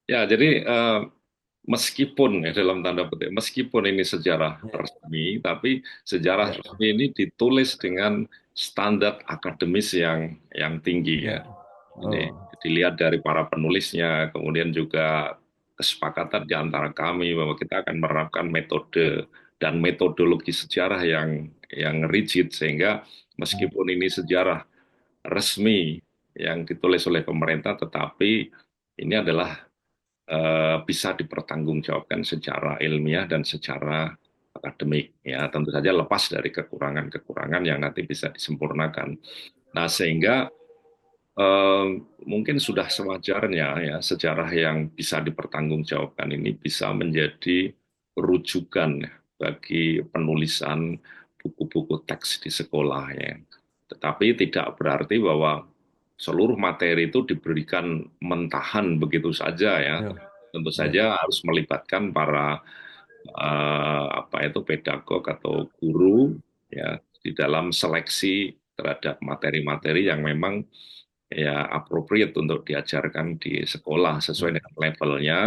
Ya, jadi meskipun ya dalam tanda petik, meskipun ini sejarah Ya, resmi, tapi sejarah ya, resmi ini ditulis dengan standar akademis yang tinggi ya. ya. Jadi Oh, dilihat dari para penulisnya, kemudian juga kesepakatan di antara kami bahwa kita akan menerapkan metode dan metodologi sejarah yang rigid sehingga meskipun ini sejarah resmi yang ditulis oleh pemerintah, tetapi ini adalah bisa dipertanggungjawabkan secara ilmiah dan secara akademik. Ya, tentu saja lepas dari kekurangan-kekurangan yang nanti bisa disempurnakan. Nah, sehingga eh, mungkin sudah sewajarnya ya sejarah yang bisa dipertanggungjawabkan ini bisa menjadi rujukan ya, bagi penulisan buku-buku teks di sekolah ya. Tetapi tidak berarti bahwa seluruh materi itu diberikan mentahan begitu saja ya. ya, Tentu ya. saja harus melibatkan para apa itu pedagog atau guru ya di dalam seleksi terhadap materi-materi yang memang ya appropriate untuk diajarkan di sekolah sesuai dengan levelnya,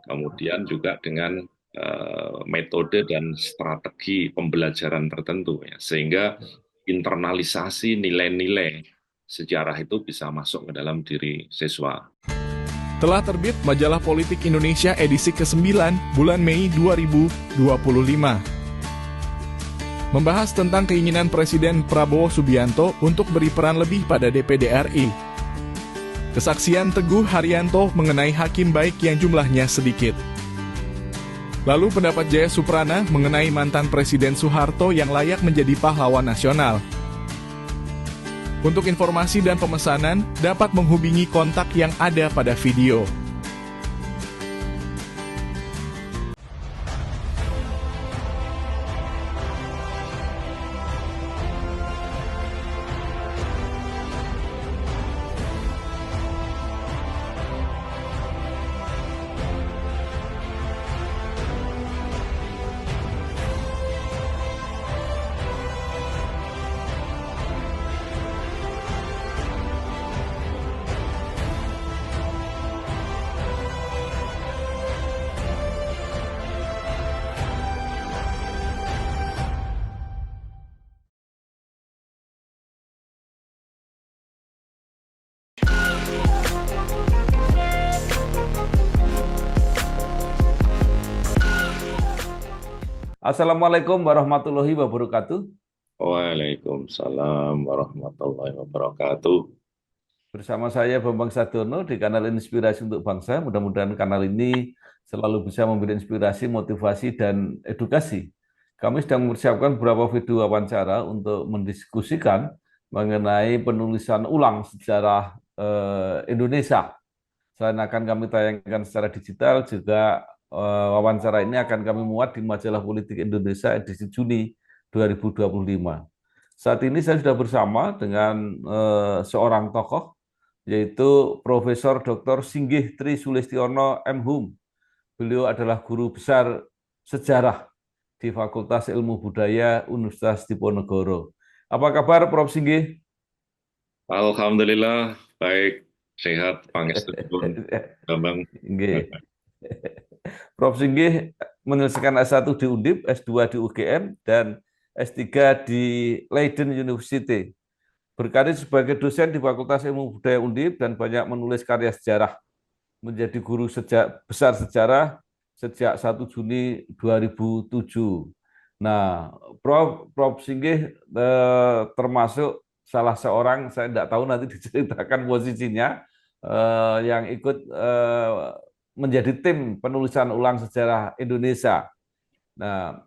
kemudian juga dengan metode dan strategi pembelajaran tertentu ya, sehingga internalisasi nilai-nilai sejarah itu bisa masuk ke dalam diri siswa. Telah terbit Majalah Politik Indonesia edisi ke-9 bulan Mei 2025. Membahas tentang keinginan Presiden Prabowo Subianto untuk beri peran lebih pada DPD RI. Kesaksian Teguh Haryanto mengenai hakim baik yang jumlahnya sedikit. Lalu pendapat Jaya Suprana mengenai mantan Presiden Soeharto yang layak menjadi pahlawan nasional. Untuk informasi dan pemesanan, dapat menghubungi kontak yang ada pada video. Assalamualaikum warahmatullahi wabarakatuh. Waalaikumsalam warahmatullahi wabarakatuh. Bersama saya Bambang Sadorno di kanal Inspirasi untuk Bangsa. Mudah-mudahan kanal ini selalu bisa memberi inspirasi, motivasi, dan edukasi. Kami sedang mempersiapkan beberapa video wawancara untuk mendiskusikan mengenai penulisan ulang sejarah Indonesia. Selain akan kami tayangkan secara digital, juga wawancara ini akan kami muat di Majalah Politik Indonesia edisi Juni 2025. Saat ini saya sudah bersama dengan seorang tokoh, yaitu Profesor Dr. Singgih Tri Sulistiono M.Hum. Beliau adalah guru besar sejarah di Fakultas Ilmu Budaya Universitas Diponegoro. Apa kabar, Prof. Singgih? Alhamdulillah baik, sehat, pangestu, Bambang. Nggih. Prof. Singgih menyelesaikan S1 di Undip, S2 di UGM, dan S3 di Leiden University. Berkarir sebagai dosen di Fakultas Ilmu Budaya Undip dan banyak menulis karya sejarah. Menjadi guru besar sejarah sejak 1 Juni 2007. Nah, Prof. Singgih termasuk salah seorang, saya tidak tahu nanti diceritakan posisinya, yang ikut menjadi tim penulisan ulang sejarah Indonesia. Nah,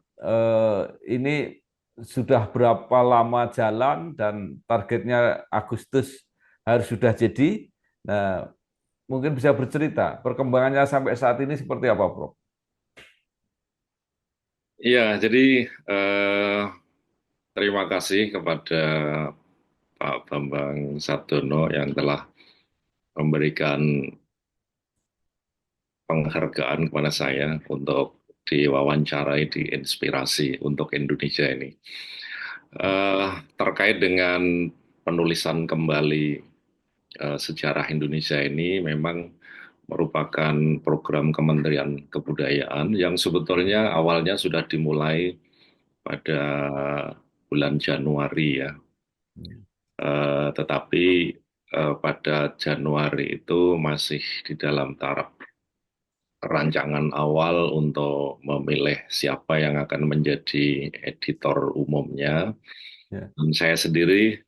ini sudah berapa lama jalan dan targetnya Agustus harus sudah jadi. Nah, mungkin bisa bercerita perkembangannya sampai saat ini seperti apa, Prof? Iya, jadi eh, terima kasih kepada Pak Bambang Sardono yang telah memberikan penghargaan kepada saya untuk diwawancarai di Inspirasi untuk Indonesia ini. Terkait dengan penulisan kembali sejarah Indonesia ini memang merupakan program Kementerian Kebudayaan yang sebetulnya awalnya sudah dimulai pada bulan Januari ya. Hmm. Tetapi pada Januari itu masih di dalam taraf rancangan awal untuk memilih siapa yang akan menjadi editor umumnya. Ya. Dan saya sendiri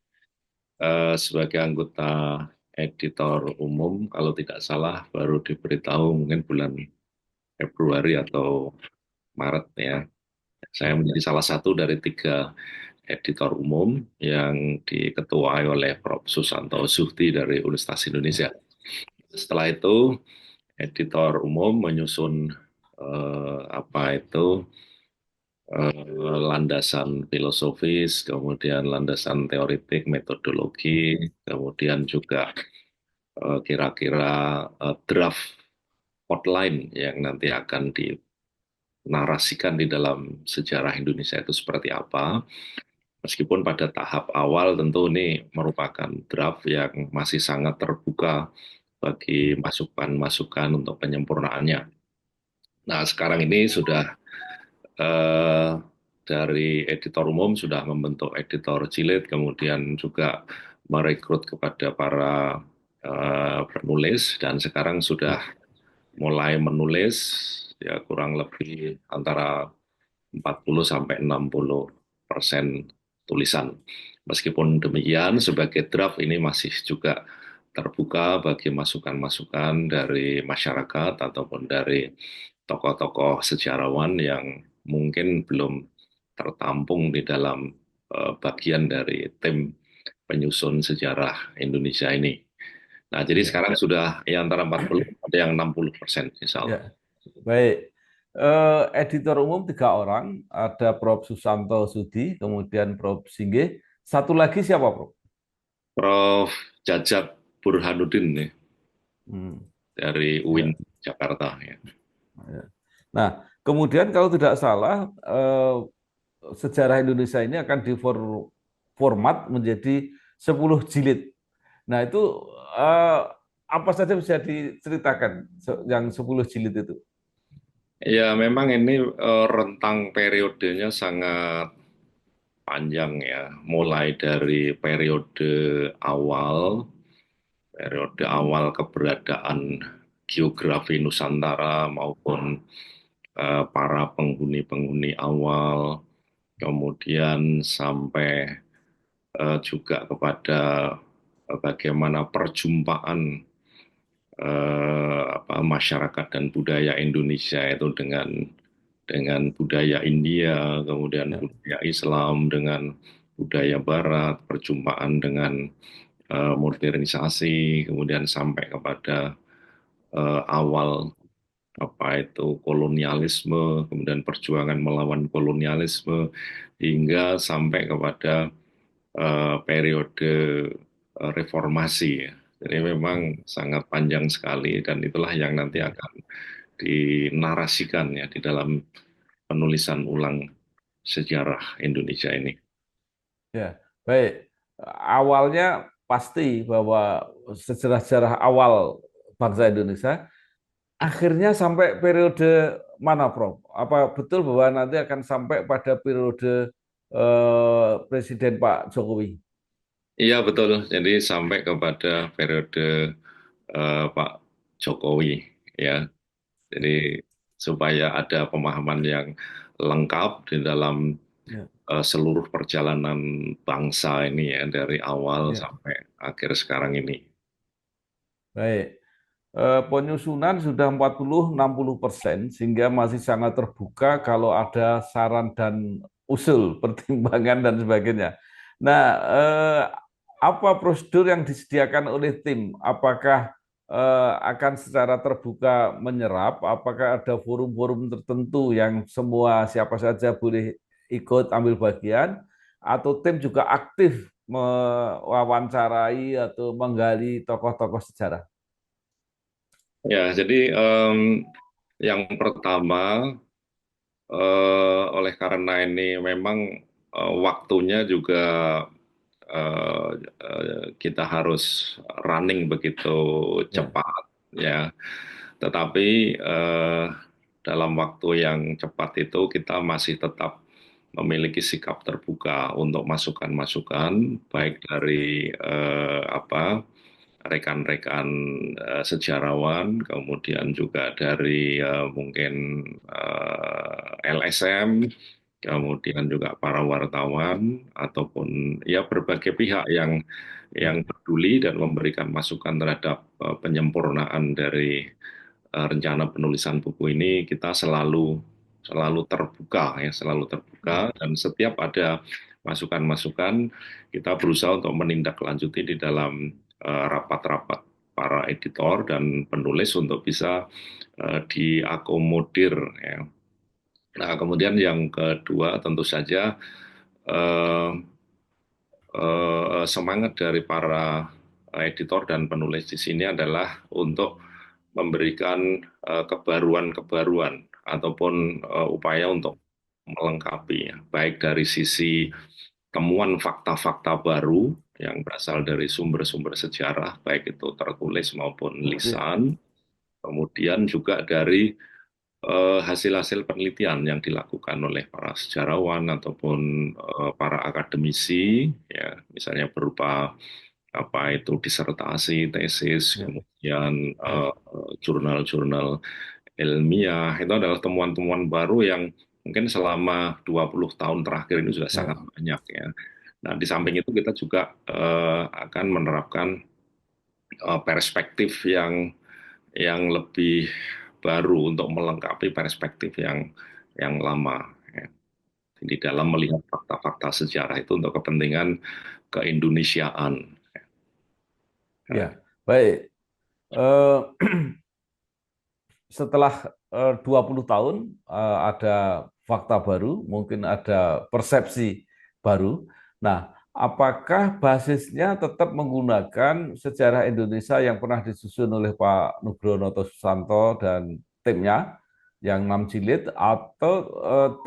sebagai anggota editor umum, kalau tidak salah baru diberitahu mungkin bulan Februari atau Maret ya. Saya Ya. menjadi salah satu dari 3 editor umum yang diketuai oleh Prof. Susanto Suhti dari Universitas Indonesia. Setelah itu, editor umum menyusun apa itu landasan filosofis, kemudian landasan teoritik, metodologi, kemudian juga kira-kira draft outline yang nanti akan dinarasikan di dalam sejarah Indonesia itu seperti apa. Meskipun pada tahap awal tentu ini merupakan draft yang masih sangat terbuka bagi masukan-masukan untuk penyempurnaannya. Nah, sekarang ini sudah eh, dari editor umum sudah membentuk editor jilid, kemudian juga merekrut kepada para penulis, dan sekarang sudah mulai menulis ya kurang lebih antara 40 sampai 60% tulisan. Meskipun demikian, sebagai draft ini masih juga terbuka bagi masukan-masukan dari masyarakat ataupun dari tokoh-tokoh sejarawan yang mungkin belum tertampung di dalam bagian dari tim penyusun sejarah Indonesia ini. Nah, jadi Ya. sekarang sudah ya antara 40, ada yang 60%, insya Allah. Ya. Baik. Editor umum 3 orang, ada Prof. Susanto Sudi, kemudian Prof. Singgih. Satu lagi siapa, Prof? Prof. Jajat Burhanuddin nih, Hmm. dari Ya. UIN Jakarta ya. Ya. Nah, kemudian kalau tidak salah, sejarah Indonesia ini akan diformat menjadi 10 jilid. Nah, itu eh, apa saja bisa diceritakan yang 10 jilid itu? Ya, memang ini rentang periodenya sangat panjang ya, mulai dari periode awal keberadaan geografi Nusantara maupun para penghuni-penghuni awal, kemudian sampai juga kepada bagaimana perjumpaan masyarakat dan budaya Indonesia itu dengan budaya India, kemudian Ya, budaya Islam dengan budaya Barat, perjumpaan dengan modernisasi, kemudian sampai kepada awal apa itu kolonialisme, kemudian perjuangan melawan kolonialisme, hingga sampai kepada periode reformasi ya. Jadi memang sangat panjang sekali dan itulah yang nanti ya, akan dinarasikan ya di dalam penulisan ulang sejarah Indonesia ini. ya. Baik. Awalnya pasti bahwa sejarah-sejarah awal bangsa Indonesia akhirnya sampai periode mana, Prof? Apa betul bahwa nanti akan sampai pada periode Presiden Pak Jokowi? Iya betul, jadi sampai kepada periode Pak Jokowi ya. Jadi supaya ada pemahaman yang lengkap di dalam Ya, seluruh perjalanan bangsa ini ya dari awal ya. sampai akhir sekarang ini. Baik. Penyusunan sudah 40-60%, sehingga masih sangat terbuka kalau ada saran dan usul, pertimbangan dan sebagainya. Nah, apa prosedur yang disediakan oleh tim? Apakah akan secara terbuka menyerap? Apakah ada forum-forum tertentu yang semua siapa saja boleh ikut ambil bagian? Atau tim juga aktif mewawancarai atau menggali tokoh-tokoh sejarah? Ya, jadi yang pertama oleh karena ini memang waktunya juga kita harus running begitu Ya, cepat. ya. Tetapi dalam waktu yang cepat itu kita masih tetap memiliki sikap terbuka untuk masukan-masukan baik dari rekan-rekan sejarawan, kemudian juga dari mungkin LSM, kemudian juga para wartawan ataupun ya berbagai pihak yang peduli dan memberikan masukan terhadap penyempurnaan dari rencana penulisan buku ini. Kita selalu terbuka, ya, selalu terbuka, dan setiap ada masukan-masukan kita berusaha untuk menindaklanjuti di dalam rapat-rapat para editor dan penulis untuk bisa diakomodir, ya. Nah, kemudian yang kedua tentu saja eh, semangat dari para editor dan penulis di sini adalah untuk memberikan kebaruan-kebaruan ataupun upaya untuk melengkapi, ya, baik dari sisi temuan fakta-fakta baru yang berasal dari sumber-sumber sejarah, baik itu tertulis maupun lisan, kemudian juga dari hasil-hasil penelitian yang dilakukan oleh para sejarawan ataupun para akademisi, ya, misalnya berupa apa itu disertasi, tesis, kemudian jurnal-jurnal ilmiah. Itu adalah temuan-temuan baru yang mungkin selama 20 tahun terakhir ini sudah sangat banyak, ya. Nah, di samping itu kita juga akan menerapkan perspektif yang lebih baru untuk melengkapi perspektif yang lama, ya, di dalam melihat fakta-fakta sejarah itu untuk kepentingan keindonesiaan. Ya, baik. Setelah 20 tahun ada fakta baru, mungkin ada persepsi baru. Nah, apakah basisnya tetap menggunakan sejarah Indonesia yang pernah disusun oleh Pak Nugroho Susanto dan timnya yang 6 jilid, atau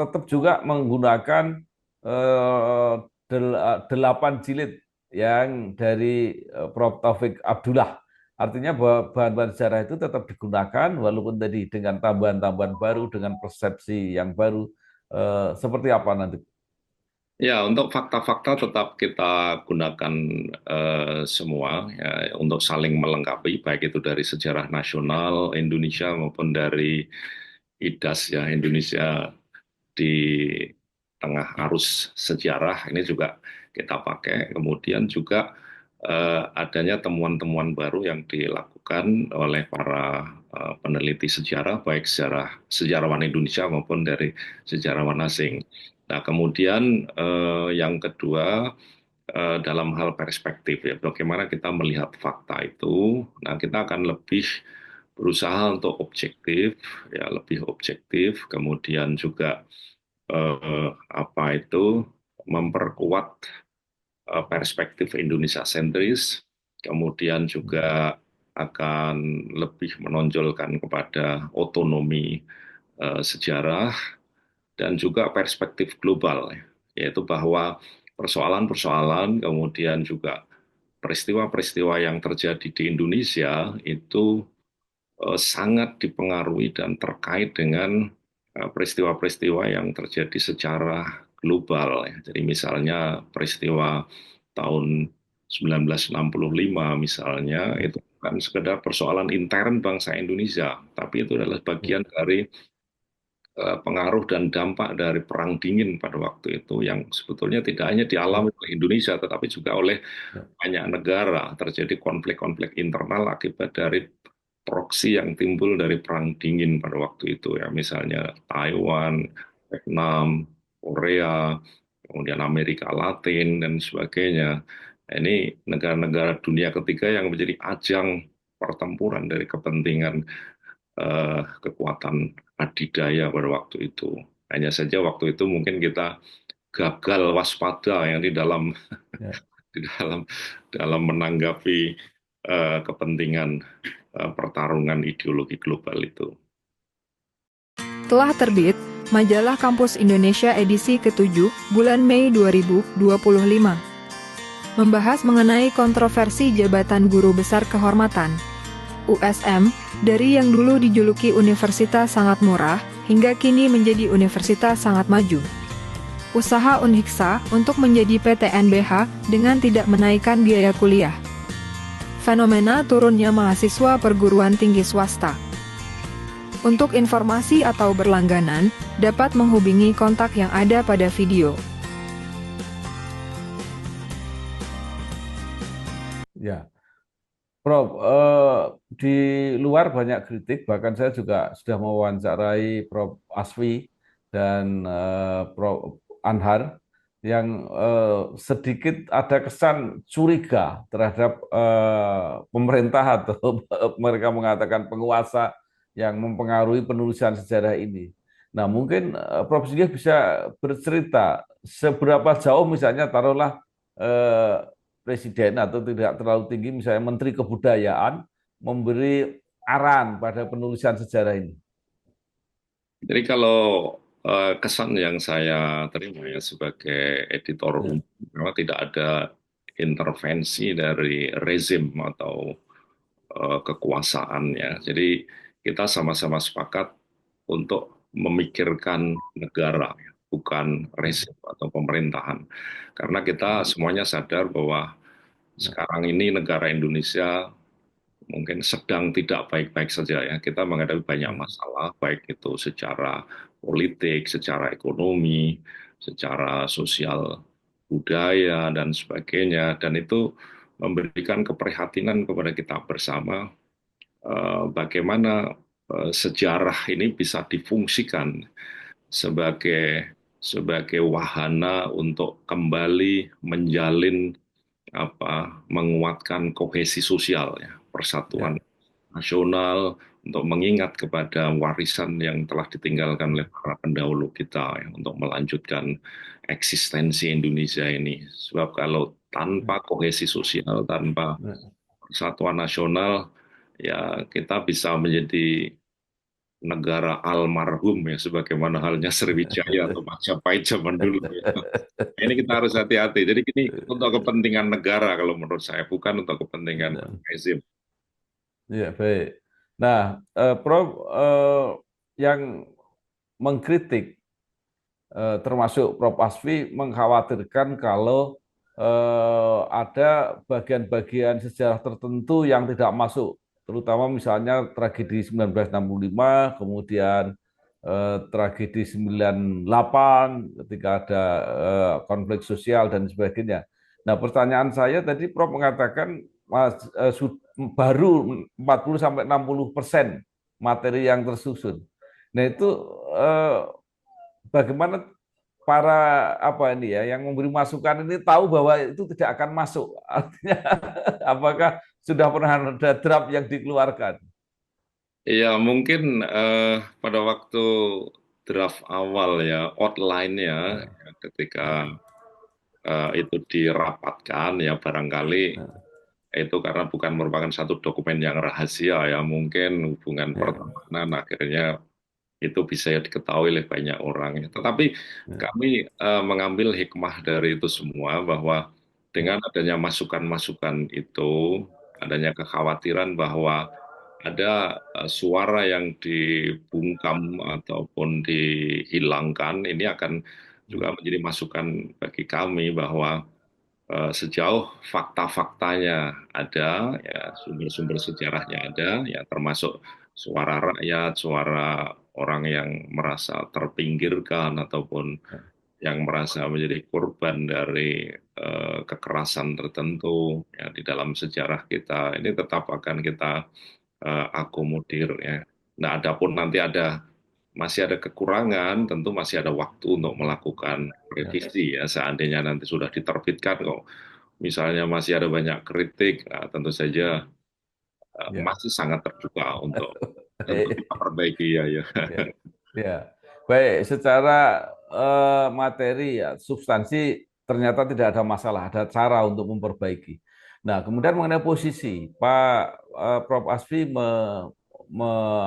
tetap juga menggunakan 8 jilid yang dari Prof. Taufik Abdullah? Artinya bahwa bahan-bahan sejarah itu tetap digunakan walaupun tadi dengan tambahan-tambahan baru, dengan persepsi yang baru. Seperti apa nanti? Ya, untuk fakta-fakta tetap kita gunakan semua, ya, untuk saling melengkapi, baik itu dari sejarah nasional Indonesia maupun dari IDAS, ya, Indonesia di tengah arus sejarah, ini juga kita pakai. Kemudian juga adanya temuan-temuan baru yang dilakukan oleh para peneliti sejarah, baik sejarawan Indonesia maupun dari sejarawan asing. Nah, kemudian yang kedua, dalam hal perspektif, ya, bagaimana kita melihat fakta itu. Nah, kita akan lebih berusaha untuk objektif, ya, lebih objektif, kemudian juga memperkuat perspektif Indonesia sentris, kemudian juga akan lebih menonjolkan kepada otonomi sejarah dan juga perspektif global, yaitu bahwa persoalan-persoalan kemudian juga peristiwa-peristiwa yang terjadi di Indonesia itu sangat dipengaruhi dan terkait dengan peristiwa-peristiwa yang terjadi secara global, ya. Jadi misalnya peristiwa tahun 1965 misalnya itu bukan sekedar persoalan intern bangsa Indonesia, tapi itu adalah bagian dari pengaruh dan dampak dari Perang Dingin pada waktu itu yang sebetulnya tidak hanya dialami oleh Indonesia, tetapi juga oleh banyak negara. Terjadi konflik-konflik internal akibat dari proksi yang timbul dari Perang Dingin pada waktu itu, ya, misalnya Taiwan, Vietnam, Korea, kemudian Amerika Latin dan sebagainya. Ini negara-negara dunia ketiga yang menjadi ajang pertempuran dari kepentingan kekuatan adidaya pada waktu itu. Hanya saja waktu itu mungkin kita gagal waspada, yang di dalam di dalam menanggapi kepentingan pertarungan ideologi global itu. Telah terbit Majalah Kampus Indonesia edisi ke-7 bulan Mei 2025. Membahas mengenai kontroversi jabatan guru besar kehormatan. USM, dari yang dulu dijuluki universitas sangat murah, hingga kini menjadi universitas sangat maju. Usaha Unhiksa untuk menjadi PTNBH dengan tidak menaikkan biaya kuliah. Fenomena turunnya mahasiswa perguruan tinggi swasta. Untuk informasi atau berlangganan, dapat menghubungi kontak yang ada pada video. Ya, Prof, di luar banyak kritik, bahkan saya juga sudah mewawancarai Prof. Asfi dan Prof. Anhar yang sedikit ada kesan curiga terhadap pemerintah atau mereka mengatakan penguasa yang mempengaruhi penulisan sejarah ini. Nah, mungkin Prof. Singgih bisa bercerita seberapa jauh misalnya taruhlah presiden atau tidak terlalu tinggi misalnya Menteri Kebudayaan memberi arahan pada penulisan sejarah ini. Jadi kalau kesan yang saya terima ya sebagai editor Ya, umum, memang tidak ada intervensi dari rezim atau kekuasaan ya. Jadi kita sama-sama sepakat untuk memikirkan negara, ya, bukan rezim atau pemerintahan. Karena kita semuanya sadar bahwa ya, sekarang ini negara Indonesia mungkin sedang tidak baik-baik saja ya. Kita menghadapi banyak ya, masalah, baik itu secara politik, secara ekonomi, secara sosial budaya dan sebagainya. Dan itu memberikan keprihatinan kepada kita bersama bagaimana sejarah ini bisa difungsikan sebagai wahana untuk kembali menjalin menguatkan kohesi sosial ya, persatuan ya, nasional untuk mengingat kepada warisan yang telah ditinggalkan oleh para pendahulu kita ya, untuk melanjutkan eksistensi Indonesia ini. Sebab kalau tanpa kohesi sosial, tanpa ya. persatuan nasional, ya kita bisa menjadi negara almarhum ya, sebagaimana halnya Sriwijaya atau Majapahit zaman dulu ya. Ini kita harus hati-hati. Jadi ini untuk kepentingan negara kalau menurut saya, bukan untuk kepentingan rezim. Ya, baik. Nah, Prof, yang mengkritik termasuk Prof. Asfi mengkhawatirkan kalau ada bagian-bagian sejarah tertentu yang tidak masuk, terutama misalnya tragedi 1965, kemudian tragedi 98 ketika ada konflik sosial dan sebagainya. Nah, pertanyaan saya tadi Prof mengatakan baru 40-60% materi yang tersusun. Nah, itu eh, bagaimana para apa ini ya yang memberi masukan ini tahu bahwa itu tidak akan masuk. Artinya apakah sudah pernah ada draft yang dikeluarkan? Ya mungkin pada waktu draft awal ya, outline-nya Ya, ya, ketika ya, itu dirapatkan ya barangkali ya, itu karena bukan merupakan satu dokumen yang rahasia ya, mungkin hubungan ya, pertemanan akhirnya itu bisa ya diketahui oleh banyak orang. Ya. Tetapi ya, kami mengambil hikmah dari itu semua bahwa dengan adanya masukan-masukan itu, adanya kekhawatiran bahwa ada suara yang dibungkam ataupun dihilangkan, ini akan juga menjadi masukan bagi kami bahwa sejauh fakta-faktanya ada, ya sumber-sumber sejarahnya ada, ya termasuk suara rakyat, suara orang yang merasa terpinggirkan ataupun yang merasa menjadi korban dari kekerasan tertentu ya di dalam sejarah kita, ini tetap akan kita akomodir ya. Nah, adapun nanti masih ada kekurangan, tentu masih ada waktu untuk melakukan ya, revisi ya. Seandainya nanti sudah diterbitkan kok, misalnya masih ada banyak kritik, nah, tentu saja ya. masih sangat terbuka untuk Baik, kita perbaiki ya ya. ya, ya. Baik, secara materi ya substansi ternyata tidak ada masalah, ada cara untuk memperbaiki. Nah, kemudian mengenai posisi, Pak Prof. Asfi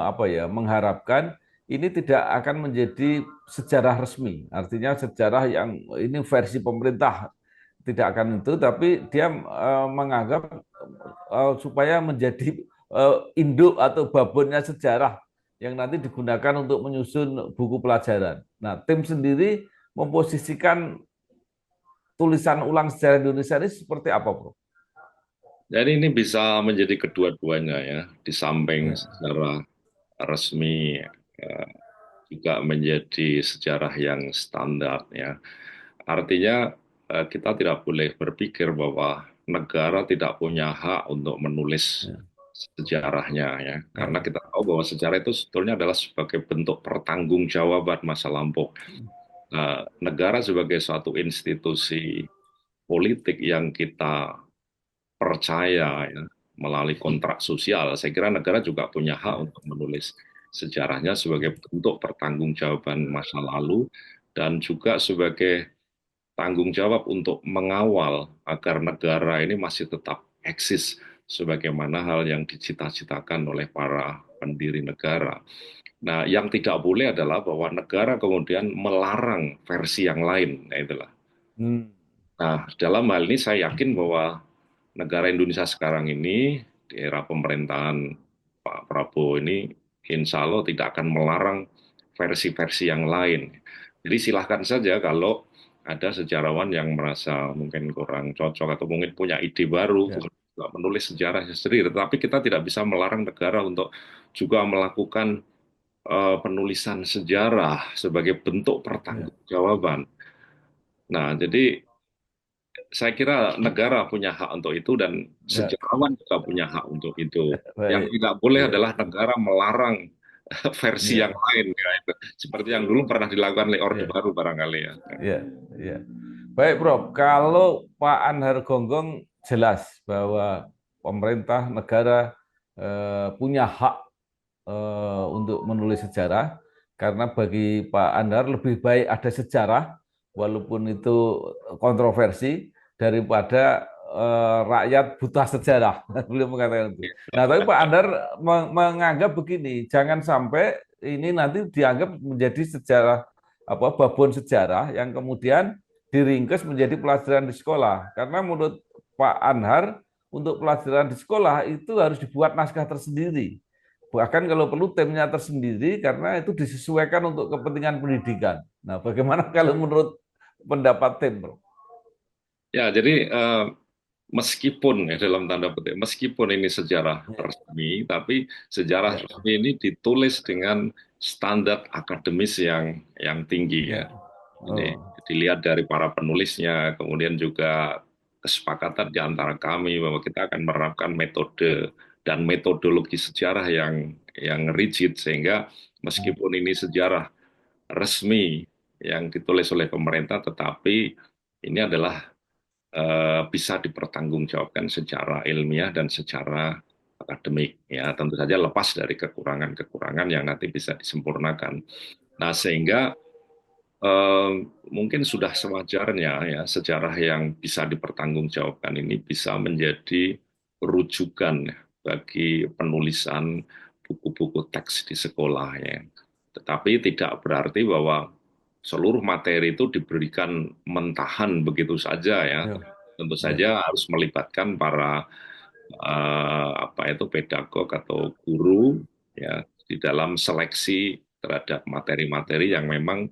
apa ya, mengharapkan ini tidak akan menjadi sejarah resmi, artinya sejarah yang ini versi pemerintah tidak akan itu, tapi dia menganggap supaya menjadi induk atau babonnya sejarah yang nanti digunakan untuk menyusun buku pelajaran. Nah, tim sendiri memposisikan tulisan ulang sejarah Indonesia ini seperti apa, Bro? Jadi ini bisa menjadi kedua-duanya ya, di samping Ya, secara resmi juga menjadi sejarah yang standar ya. Artinya kita tidak boleh berpikir bahwa negara tidak punya hak untuk menulis ya, sejarahnya ya. Karena ya, kita tahu bahwa sejarah itu sebetulnya adalah sebagai bentuk pertanggungjawaban masa lampau. Nah, negara sebagai suatu institusi politik yang kita percaya ya, melalui kontrak sosial, saya kira negara juga punya hak untuk menulis sejarahnya sebagai bentuk pertanggungjawaban masa lalu dan juga sebagai tanggung jawab untuk mengawal agar negara ini masih tetap eksis sebagaimana hal yang dicita-citakan oleh para pendiri negara. Nah, yang tidak boleh adalah bahwa negara kemudian melarang versi yang lain. Nah, itulah. hmm, Nah, dalam hal ini saya yakin bahwa negara Indonesia sekarang ini di era pemerintahan Pak Prabowo ini insya Allah tidak akan melarang versi-versi yang lain. Jadi silahkan saja kalau ada sejarawan yang merasa mungkin kurang cocok atau mungkin punya ide baru, ya, menulis sejarah sendiri. Tetapi kita tidak bisa melarang negara untuk juga melakukan penulisan sejarah sebagai bentuk ya, pertanggungjawaban. Nah, jadi saya kira negara punya hak untuk itu dan ya, sejarawan juga punya hak untuk itu. Yang baik, tidak boleh ya, adalah negara melarang versi yang ya, lain, ya, itu. Seperti yang dulu pernah dilakukan oleh Orde ya, Baru barangkali ya. ya, ya. Baik, Prof. Kalau Pak Anhar Gonggong jelas bahwa pemerintah negara punya hak untuk menulis sejarah, karena bagi Pak Anhar lebih baik ada sejarah, walaupun itu kontroversi, daripada rakyat buta sejarah. Beliau mengatakan itu. Nah, tapi Pak Anhar menganggap begini, jangan sampai ini nanti dianggap menjadi sejarah apa babon sejarah yang kemudian diringkes menjadi pelajaran di sekolah. Karena menurut Pak Anhar, untuk pelajaran di sekolah itu harus dibuat naskah tersendiri. Bahkan kalau perlu timnya tersendiri karena itu disesuaikan untuk kepentingan pendidikan. Nah, bagaimana kalau menurut pendapat tim, Bro? Ya, jadi meskipun ya dalam tanda petik, meskipun ini sejarah Ya, resmi, tapi sejarah ya, resmi ini ditulis dengan standar akademis yang tinggi ya. ya. Jadi Oh, dilihat dari para penulisnya, kemudian juga kesepakatan di antara kami bahwa kita akan menerapkan metode dan metodologi sejarah yang rigid sehingga meskipun ini sejarah resmi yang ditulis oleh pemerintah, tetapi ini adalah bisa dipertanggungjawabkan secara ilmiah dan secara akademik. Ya, tentu saja lepas dari kekurangan-kekurangan yang nanti bisa disempurnakan. Nah, sehingga mungkin sudah sewajarnya ya sejarah yang bisa dipertanggungjawabkan ini bisa menjadi rujukan bagi penulisan buku-buku teks di sekolah ya. Tetapi tidak berarti bahwa seluruh materi itu diberikan mentahan begitu saja ya. ya, Tentu ya, saja harus melibatkan para apa itu pedagog atau guru ya di dalam seleksi terhadap materi-materi yang memang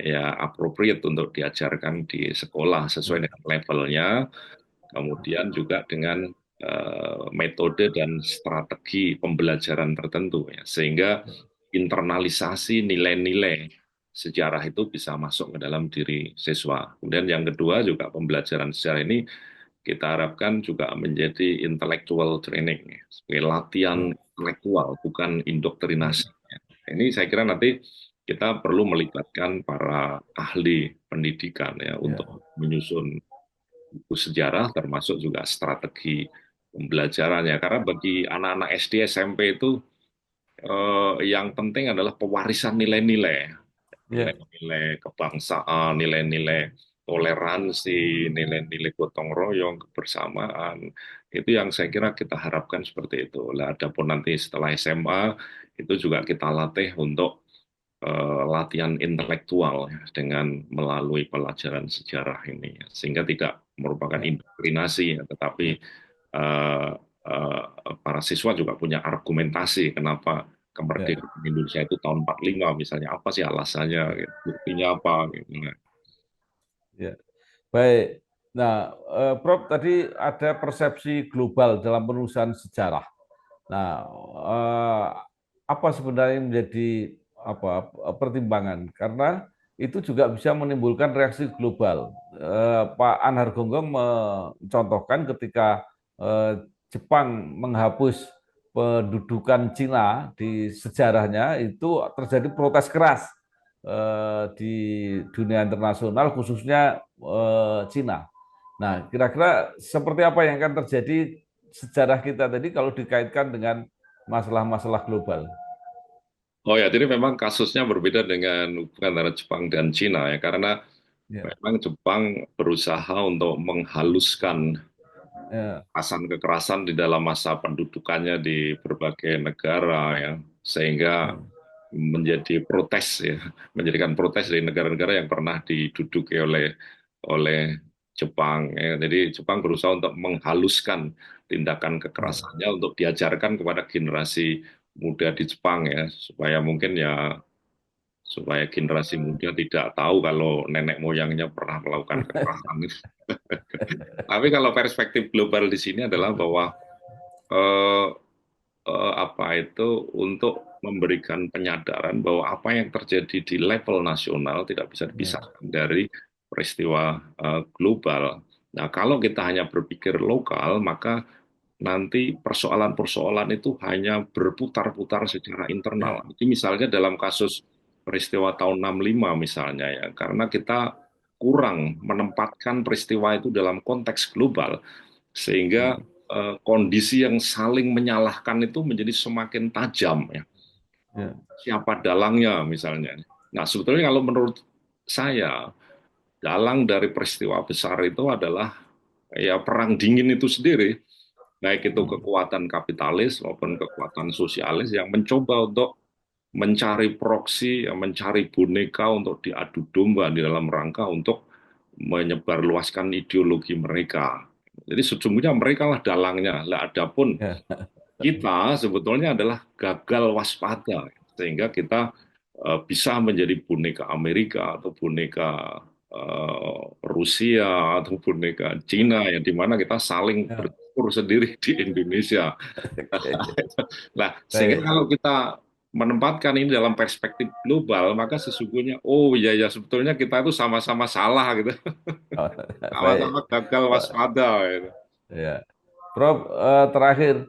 ya appropriate untuk diajarkan di sekolah sesuai dengan levelnya, kemudian juga dengan metode dan strategi pembelajaran tertentu ya, sehingga internalisasi nilai-nilai sejarah itu bisa masuk ke dalam diri siswa. Kemudian yang kedua juga pembelajaran sejarah ini kita harapkan juga menjadi intellectual training, ya, sebagai latihan ya, intelektual, bukan ya, indoktrinasi. Ini saya kira nanti kita perlu melibatkan para ahli pendidikan ya untuk ya, menyusun buku sejarah termasuk juga strategi pembelajarannya. Karena bagi anak-anak SD SMP itu yang penting adalah pewarisan nilai-nilai, ya, nilai-nilai kebangsaan, nilai-nilai toleransi, nilai-nilai gotong royong, kebersamaan. Itu yang saya kira kita harapkan seperti itu. Lah, adapun nanti setelah SMA itu juga kita latih untuk latihan intelektual ya, dengan melalui pelajaran sejarah ini, ya. Sehingga tidak merupakan ya, indoktrinasi, ya, tetapi eh, para siswa juga punya argumentasi kenapa Ya, kemerdekaan Indonesia itu tahun 45 misalnya, apa sih alasannya, gitu. Buktinya apa gitu. Nah, ya. Baik. Nah, Prof, tadi ada persepsi global dalam penulisan sejarah. Nah, apa sebenarnya yang menjadi pertimbangan? Karena itu juga bisa menimbulkan reaksi global. Pak Anhar Gonggong mencontohkan ketika Jepang menghapus pendudukan Cina di sejarahnya, itu terjadi protes keras di dunia internasional, khususnya Cina. Nah, kira-kira seperti apa yang akan terjadi sejarah kita tadi kalau dikaitkan dengan masalah-masalah global? oh ya, jadi memang kasusnya berbeda dengan hubungan antara Jepang dan Cina ya, karena Ya, memang Jepang berusaha untuk menghaluskan ya, kekerasan-kekerasan di dalam masa pendudukannya di berbagai negara ya, sehingga ya, menjadi protes ya, menjadikan protes dari negara-negara yang pernah diduduki oleh oleh Jepang ya. Jadi Jepang berusaha untuk menghaluskan tindakan ya. kekerasannya untuk diajarkan kepada generasi muda di Jepang ya, supaya mungkin ya supaya generasi muda tidak tahu kalau nenek moyangnya pernah melakukan kekerasan. Tapi kalau perspektif global di sini adalah bahwa eh, apa itu untuk memberikan penyadaran bahwa apa yang terjadi di level nasional tidak bisa Ya, dipisahkan dari peristiwa global. Nah, kalau kita hanya berpikir lokal, maka nanti persoalan-persoalan itu hanya berputar-putar secara internal. ya, Jadi misalnya dalam kasus peristiwa tahun 65 misalnya ya, karena kita kurang menempatkan peristiwa itu dalam konteks global, sehingga ya, kondisi yang saling menyalahkan itu menjadi semakin tajam ya. ya, Siapa dalangnya misalnya. Nah, sebetulnya kalau menurut saya, dalang dari peristiwa besar itu adalah ya perang dingin itu sendiri, baik itu hmm, kekuatan kapitalis maupun kekuatan sosialis yang mencoba untuk mencari proksi, mencari boneka untuk diadu domba di dalam rangka untuk menyebarluaskan ideologi mereka. Jadi sesungguhnya mereka lah dalangnya. Lah adapun ya, kita sebetulnya adalah gagal waspada, sehingga kita bisa menjadi boneka Amerika atau boneka Rusia atau boneka Cina, yang dimana kita saling ya. bertempur sendiri di Indonesia. Nah, sehingga Baik, kalau kita menempatkan ini dalam perspektif global, maka sesungguhnya, oh iya ya, sebetulnya kita itu sama-sama salah gitu, sama-sama baik. gagal waspada gitu. Ya, Prof, terakhir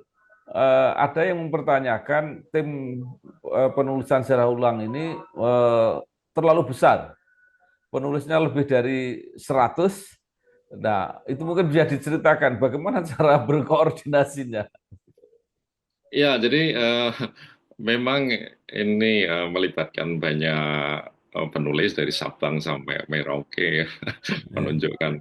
ada yang mempertanyakan tim penulisan sejarah ulang ini terlalu besar. Penulisnya lebih dari 100. Nah, itu mungkin bisa diceritakan bagaimana cara berkoordinasinya. Ya, jadi memang ini melibatkan banyak penulis dari Sabang sampai Merauke ya, Ya, menunjukkan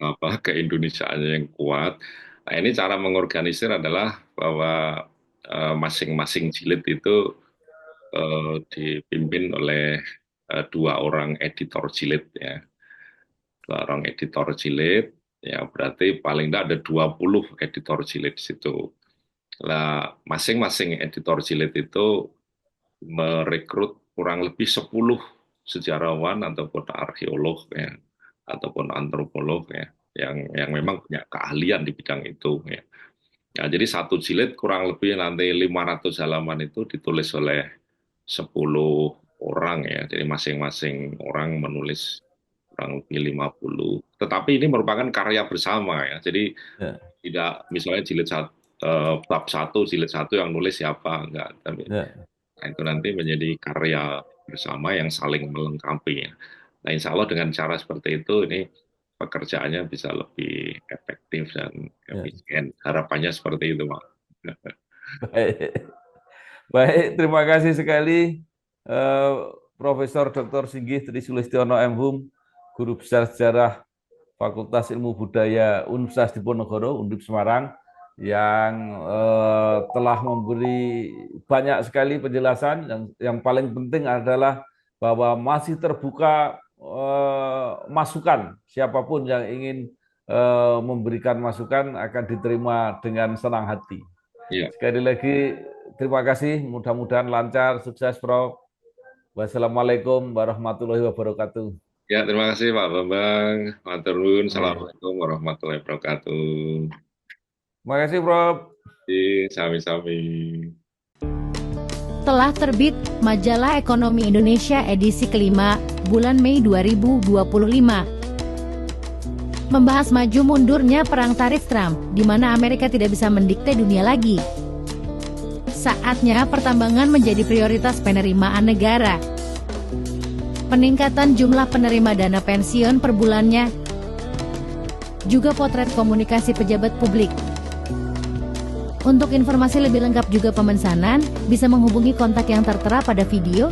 apa keindonesiaannya yang kuat. Nah, ini cara mengorganisir adalah bahwa masing-masing jilid itu dipimpin oleh dua orang editor jilid ya. Dua orang editor jilid, ya berarti paling tidak ada 20 editor jilid di situ. Nah, masing-masing editor jilid itu merekrut kurang lebih 10 sejarawan ataupun arkeolog ya, ataupun antropolog ya, yang memang punya keahlian di bidang itu ya. Nah, jadi satu jilid kurang lebih nanti 500 halaman itu ditulis oleh 10 orang ya. Jadi masing-masing orang menulis kurang lebih 50. Tetapi ini merupakan karya bersama ya. Jadi ya, tidak misalnya bab satu, jilid satu yang nulis siapa, enggak. Tapi ya, nah, itu nanti menjadi karya bersama yang saling melengkapi ya. Nah, insya Allah dengan cara seperti itu, ini pekerjaannya bisa lebih efektif dan ya. efisien. Harapannya seperti itu, Pak. Baik. Baik, terima kasih sekali eh, Profesor Dr. Singgih Tri Sulistiono M. Hum, Guru Besar Sejarah Fakultas Ilmu Budaya Universitas Diponegoro, Undip Semarang, yang telah memberi banyak sekali penjelasan. Yang paling penting adalah bahwa masih terbuka masukan siapapun yang ingin memberikan masukan akan diterima dengan senang hati. Iya. Sekali lagi terima kasih, mudah-mudahan lancar, sukses Prof. Wassalamualaikum warahmatullahi wabarakatuh. Ya, terima kasih Pak Bambang. Matur nuwun. Assalamualaikum warahmatullahi wabarakatuh. Terima kasih Prof. Sami-sami. Telah terbit Majalah Ekonomi Indonesia edisi kelima bulan Mei 2025. Membahas maju mundurnya perang tarif Trump, di mana Amerika tidak bisa mendikte dunia lagi. Saatnya pertambangan menjadi prioritas penerimaan negara. Peningkatan jumlah penerima dana pensiun per bulannya. Juga potret komunikasi pejabat publik. Untuk informasi lebih lengkap juga pemesanan, bisa menghubungi kontak yang tertera pada video